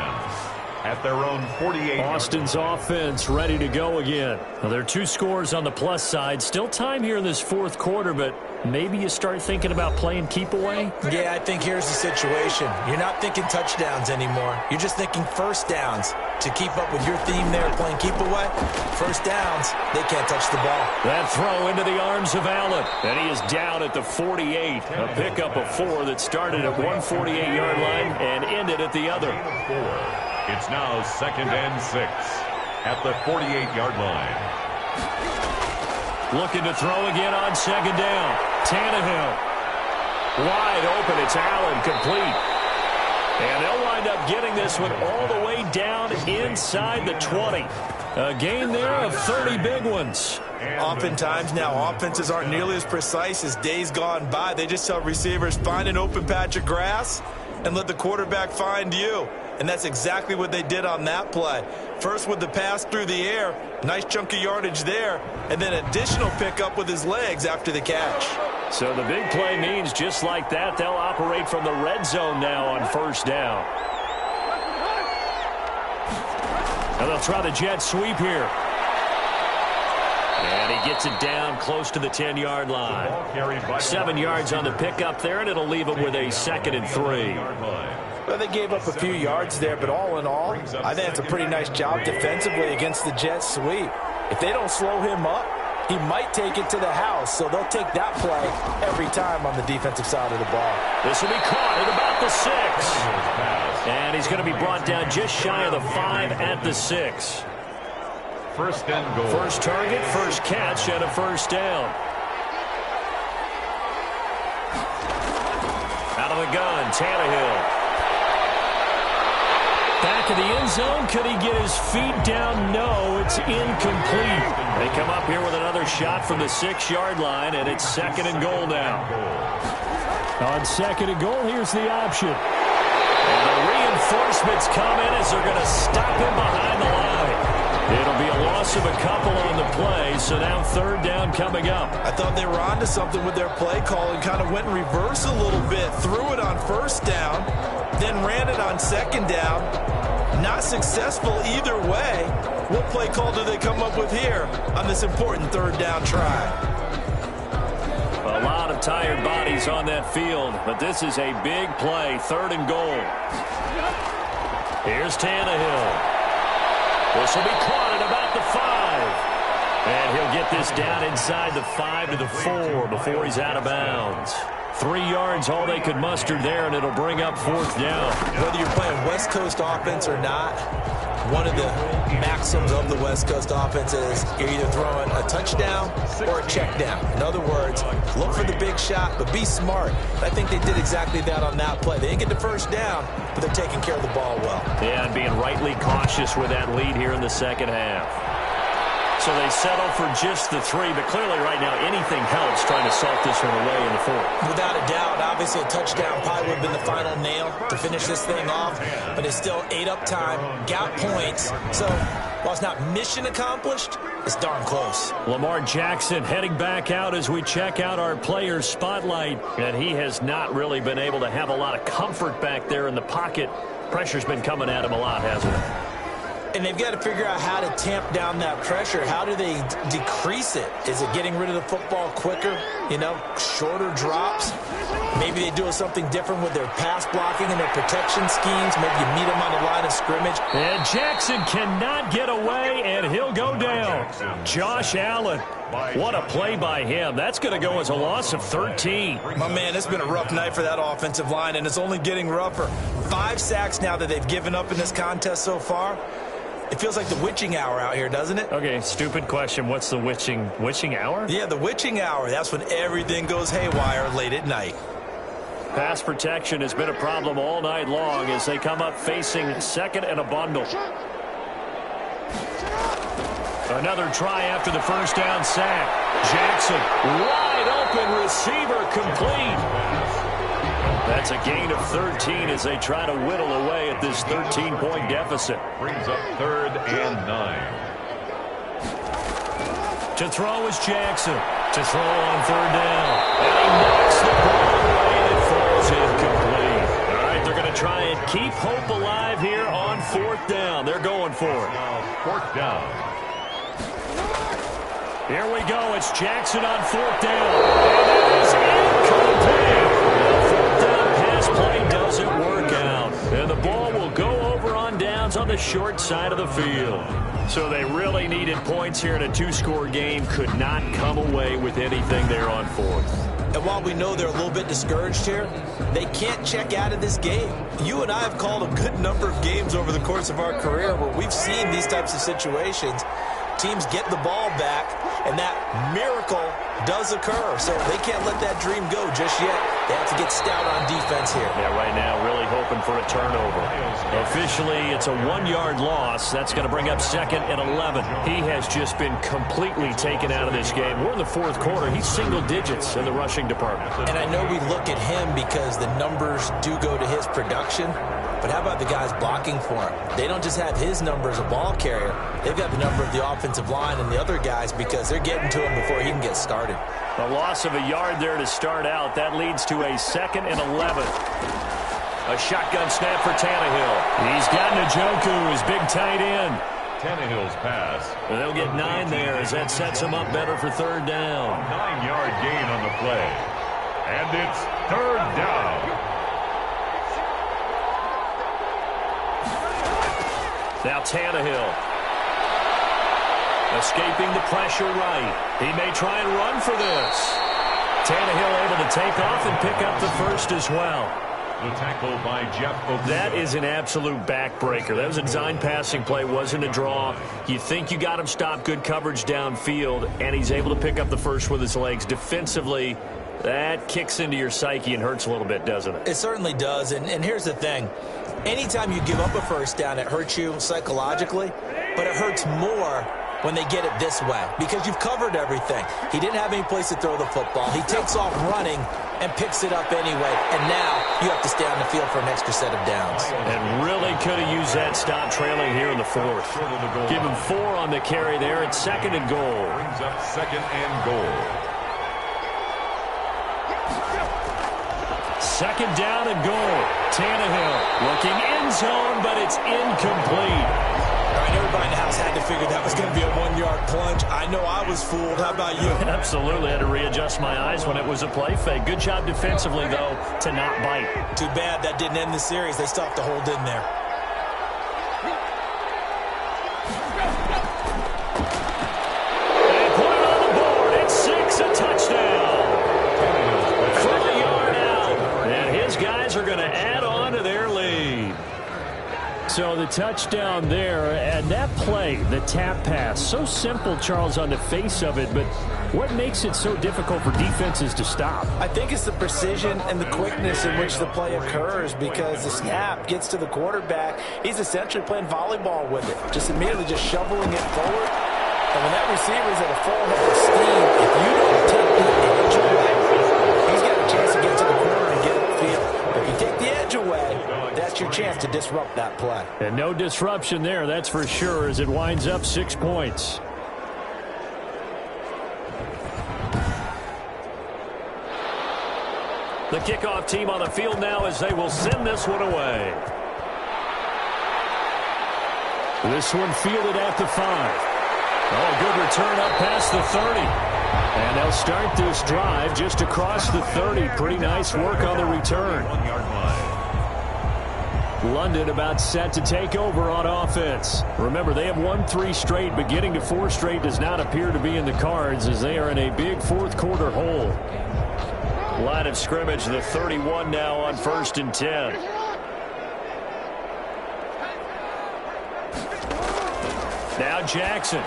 at their own 48. Austin's offense ready to go again. Well, there are 2 scores on the plus side. Still time here in this fourth quarter, but maybe you start thinking about playing keep away? Yeah, I think here's the situation. You're not thinking touchdowns anymore. You're just thinking first downs. To keep up with your theme there, playing keep away, first downs, they can't touch the ball. That throw into the arms of Allen, and he is down at the 48. A pickup of 4 that started at one 48-yard line and ended at the other. It's now 2nd and 6 at the 48-yard line. Looking to throw again on 2nd down. Tannehill. Wide open. It's Allen, complete. And they'll wind up getting this one all the way down inside the 20. A gain there of 30 big ones. Oftentimes now, offenses aren't nearly as precise as days gone by. They just tell receivers, find an open patch of grass and let the quarterback find you. And that's exactly what they did on that play. First with the pass through the air, nice chunk of yardage there, and then additional pickup with his legs after the catch. So the big play means just like that, they'll operate from the red zone now on first down. And they'll try the jet sweep here. And he gets it down close to the 10-yard line. 7 yards on the pickup there, and it'll leave him with a 2nd and 3. Well, they gave up a few yards there, but all in all, I think it's a pretty nice job defensively against the jet sweep. If they don't slow him up, he might take it to the house, so they'll take that play every time on the defensive side of the ball. This will be caught at about the 6. And he's going to be brought down just shy of the 5 at the 6. First and goal. First target, first catch, and a first down. Out of the gun, Tannehill. Back of the end zone. Could he get his feet down? No, it's incomplete. They come up here with another shot from the 6-yard line, and it's 2nd and goal now. On 2nd and goal, here's the option. And the reinforcements come in as they're going to stop him behind the line. It'll be a loss of a couple on the play, so now 3rd down coming up. I thought they were onto something with their play call and kind of went in reverse a little bit. Threw it on 1st down, then ran it on 2nd down. Not successful either way. What play call do they come up with here on this important 3rd down try? A lot of tired bodies on that field, but this is a big play. 3rd and goal. Here's Tannehill. This will be caught at about the 5. And he'll get this down inside the 5 to the 4 before he's out of bounds. 3 yards, all they could muster there, and it'll bring up 4th down. Whether you're playing West Coast offense or not, one of the maxims of the West Coast offense is you're either throwing a touchdown or a check down. In other words, look for the big shot, but be smart. I think they did exactly that on that play. They didn't get the first down, but they're taking care of the ball well. Yeah, and being rightly cautious with that lead here in the 2nd half. So they settle for just the 3, but clearly right now anything helps trying to salt this one away in the 4th. Without a doubt, obviously a touchdown probably would have been the final nail to finish this thing off, but it's still ate up time, got points. So while it's not mission accomplished, it's darn close. Lamar Jackson heading back out as we check out our player spotlight, and he has not really been able to have a lot of comfort back there in the pocket. Pressure's been coming at him a lot, hasn't it? And they've got to figure out how to tamp down that pressure. How do they decrease it? Is it getting rid of the football quicker? You know, shorter drops? Maybe they do something different with their pass blocking and their protection schemes. Maybe you meet them on the line of scrimmage. And Jackson cannot get away, and he'll go down. Josh Allen. What a play by him. That's going to go as a loss of 13. My man, it's been a rough night for that offensive line, and it's only getting rougher. 5 sacks now that they've given up in this contest so far. It feels like the witching hour out here, doesn't it? Okay, stupid question. What's the witching hour? Yeah, the witching hour. That's when everything goes haywire late at night. Pass protection has been a problem all night long as they come up facing second and a bundle. Another try after the first down sack. Jackson, wide open receiver, complete. That's a gain of 13 as they try to whittle away at this 13-point deficit. Brings up 3rd and 9. To throw is Jackson. To throw on 3rd down. And he knocks the ball away and it falls incomplete. All right, they're going to try and keep hope alive here on 4th down. They're going for it. 4th down. Here we go. It's Jackson on 4th down. And it is incomplete. The 4th down pass play doesn't work out. And the ball will go over on downs on the short side of the field. So they really needed points here in a 2-score game. Could not come away with anything there on 4th. And while we know they're a little bit discouraged here, they can't check out of this game. You and I have called a good number of games over the course of our career where we've seen these types of situations. Teams get the ball back, and that miracle does occur. So they can't let that dream go just yet. They have to get stout on defense here. Yeah, right now really hoping for a turnover. Officially, it's a 1-yard loss. That's going to bring up 2nd and 11. He has just been completely taken out of this game. We're in the 4th quarter. He's single digits in the rushing department. And I know we look at him because the numbers do go to his production. But how about the guys blocking for him? They don't just have his number as a ball carrier. They've got the number of the offensive line and the other guys because they're getting to him before he can get started. A loss of a yard there to start out. That leads to a 2nd and 11. A shotgun snap for Tannehill. He's got Njoku, his big tight end. Tannehill's pass. And they'll get 9 there as that sets him up better for 3rd down. 9-yard gain on the play. And it's 3rd down. Now Tannehill. Escaping the pressure right. He may try and run for this. Tannehill able to take off and pick up the first as well. The tackle by Jeff Okuda. That is an absolute backbreaker. That was a design passing play, wasn't a draw. You think you got him stopped, good coverage downfield, and he's able to pick up the first with his legs. Defensively, that kicks into your psyche and hurts a little bit, doesn't it? It certainly does, and here's the thing. Anytime you give up a first down, it hurts you psychologically, but it hurts more when they get it this way because you've covered everything. He didn't have any place to throw the football. He takes off running and picks it up anyway, and now you have to stay on the field for an extra set of downs. And really could have used that stop trailing here in the 4th. Give him 4 on the carry there. It's 2nd and goal. Brings up 2nd and goal. 2nd down and goal. Tannehill looking end zone, but it's incomplete. All right, everybody in the house had to figure that was going to be a 1-yard plunge. I know I was fooled. How about you? Absolutely. Had to readjust my eyes when it was a play fake. Good job defensively, though, to not bite. Too bad that didn't end the series. They still have to hold in there. They put it on the board. It's 6, a touchdown. From a yard out. And his guys are going to add on to their lead. So the touchdown there, and that play, the tap pass, so simple, Charles, on the face of it, but what makes it so difficult for defenses to stop? I think it's the precision and the quickness in which the play occurs because the snap gets to the quarterback. He's essentially playing volleyball with it, just immediately just shoveling it forward. And when that receiver's at a full head of steam, if you don't take the edge away, he's got a chance to get to the corner and get upfield. If you take the edge away, that's your chance to disrupt that play. And no disruption there, that's for sure, as it winds up 6 points. The kickoff team on the field now as they will send this one away. This one fielded at the 5. Oh, good return up past the 30. And they'll start this drive just across the 30. Pretty nice work on the return. 1-yard line. London about set to take over on offense. Remember, they have won 3 straight, but getting to 4 straight does not appear to be in the cards as they are in a big 4th quarter hole. Line of scrimmage, the 31 now on 1st and 10. Now Jackson.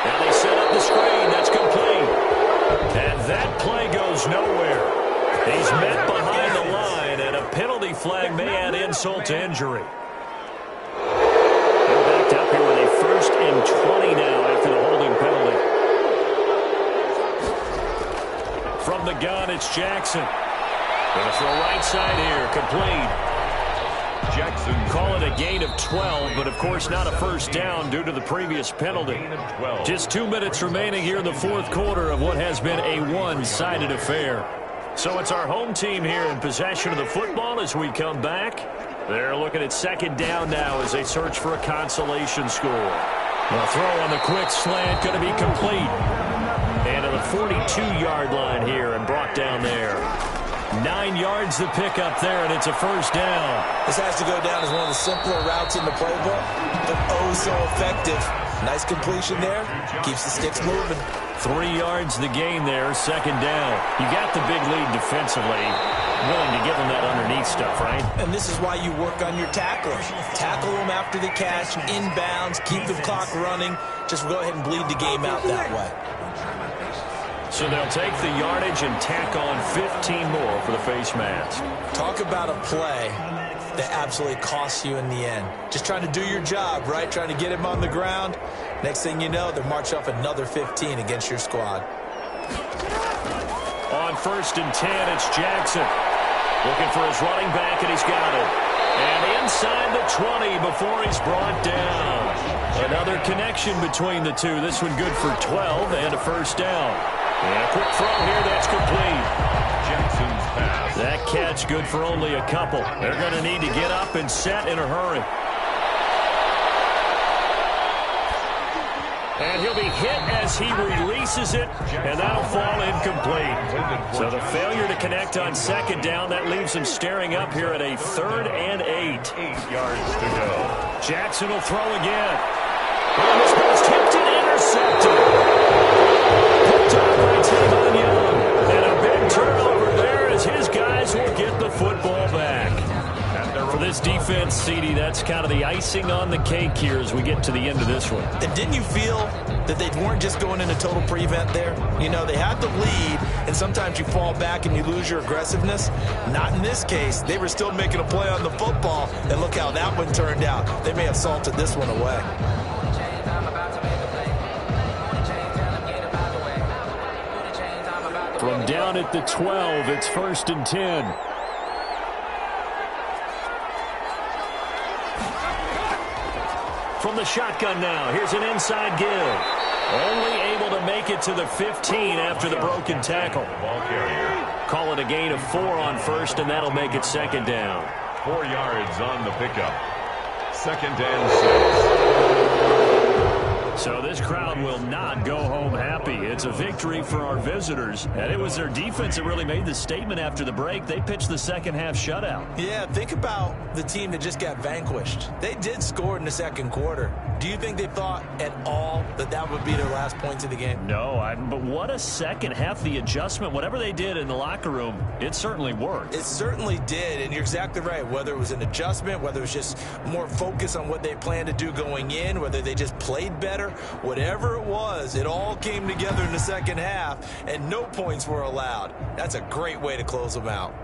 Now they set up the screen. That's complete. And that play goes nowhere. He's met behind the line, and a penalty flag may add insult to injury. They're backed up here with a 1st and 20 now after the holding penalty. From the gun, it's Jackson. Going to throw right side here, complete. Jackson. Call it a gain of 12, but of course not a first down due to the previous penalty. Just 2 minutes remaining here in the 4th quarter of what has been a one-sided affair. So it's our home team here in possession of the football as we come back. They're looking at 2nd down now as they search for a consolation score. The throw on the quick slant going to be complete. And to the 42-yard line here and brought down there. 9 yards to pick up there, and it's a first down. This has to go down as one of the simpler routes in the playbook, but oh so effective. Nice completion there. Keeps the sticks moving. 3 yards the gain there, 2nd down. You got the big lead defensively. Willing to give them that underneath stuff, right? And this is why you work on your tackling. Tackle them after the catch, inbounds, keep the clock running. Just go ahead and bleed the game out that way. So they'll take the yardage and tack on 15 more for the face mask. Talk about a play that absolutely costs you in the end. Just trying to do your job, right? Trying to get him on the ground. Next thing you know, they're marching off another 15 against your squad. On 1st and 10, it's Jackson. Looking for his running back, and he's got it. And inside the 20 before he's brought down. Another connection between the two. This one good for 12 and a first down. And a quick throw here, that's complete. Jackson's pass. That catch good for only a couple. They're going to need to get up and set in a hurry. And he'll be hit as he releases it, and that'll fall incomplete. So the failure to connect on 2nd down, that leaves him staring up here at a 3rd and 8. 8 yards to go. Jackson will throw again. And this ball's tipped and intercepted. Picked up by Tavon Young. And a big turnover there as his guys will get the football back. For this defense, CD, that's kind of the icing on the cake here as we get to the end of this one. And didn't you feel that they weren't just going into total prevent there? You know, they had the lead, and sometimes you fall back and you lose your aggressiveness. Not in this case. They were still making a play on the football, and look how that one turned out. They may have salted this one away. From down at the 12, it's 1st and 10. From the shotgun now, here's an inside give. Only able to make it to the 15 after the broken tackle. Ball carrier. Call it a gain of 4 on 1st, and that'll make it 2nd down. 4 yards on the pickup. 2nd and 6. So this crowd will not go home happy. It's a victory for our visitors, and it was their defense that really made the statement after the break. They pitched the 2nd half shutout. Yeah, think about the team that just got vanquished. They did score in the 2nd quarter. Do you think they thought at all that that would be their last points of the game? No, but what a 2nd half. The adjustment, whatever they did in the locker room, it certainly worked. It certainly did, and you're exactly right. Whether it was an adjustment, whether it was just more focus on what they planned to do going in, whether they just played better, whatever it was, it all came together in the 2nd half, and no points were allowed. That's a great way to close them out.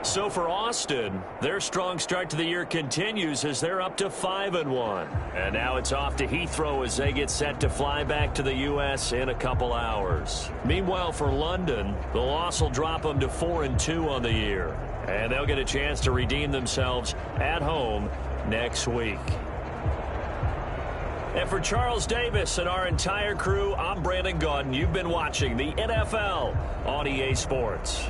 So for Austin, their strong start to the year continues as they're up to 5-1. And now it's off to Heathrow as they get set to fly back to the U.S. in a couple hours. Meanwhile, for London, the loss will drop them to 4-2 on the year. And they'll get a chance to redeem themselves at home next week. And for Charles Davis and our entire crew, I'm Brandon Gaudin. You've been watching the NFL on EA Sports.